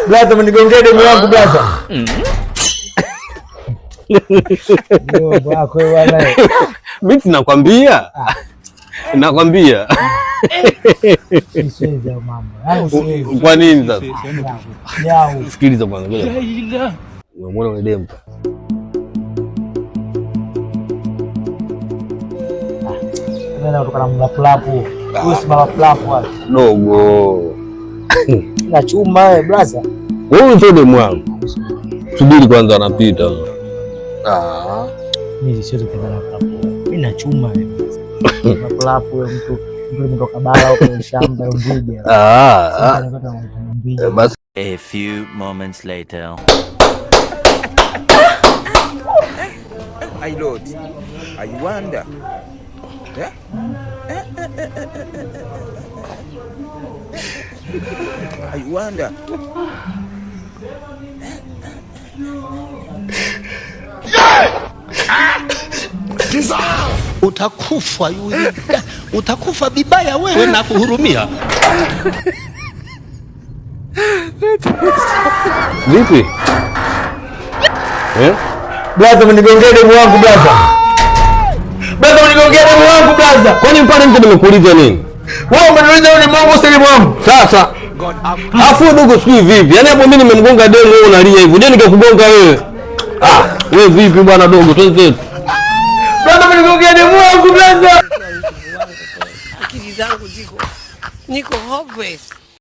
Blaza mnigongea demu yangu blaza. Wako bwana. Mimi nakwambia. Nakwambia. Siwezi mambo. Kwa nini sasa? Sikiliza kwanza. Umeona yule demu? Nenda kutoka na plapu. Usimama plapu hapo. Dogo. Na chuma wewe blaza. Wewe ndio demu wangu. Subiri kwanza anapita. Mimi siwezi kwenda na plapu. Mimi na chuma wewe. Na plapu wewe mtu mtoka bara huko shamba Unguja. Basi a few moments later. I Lord, I wonder. Yeah? I wonder. Utakufa yule. Utakufa bibaya wewe na kuhurumia. vipi? Blaza mnigongea demu wangu blaza. Blaza mnigongea demu wangu blaza. Kwani mpaka mtu nimekuuliza nini? Wewe umeniuliza yule mwangu sasa demu wangu. Sasa. Afu dogo sijui vipi. Yaani hapo mimi nimemgonga demu wewe unalia hivyo. Je, nikakugonga wewe? Wewe vipi bwana dogo? Twende. Blaza mnigongea demu wangu blaza. Akili zangu niko hopeless.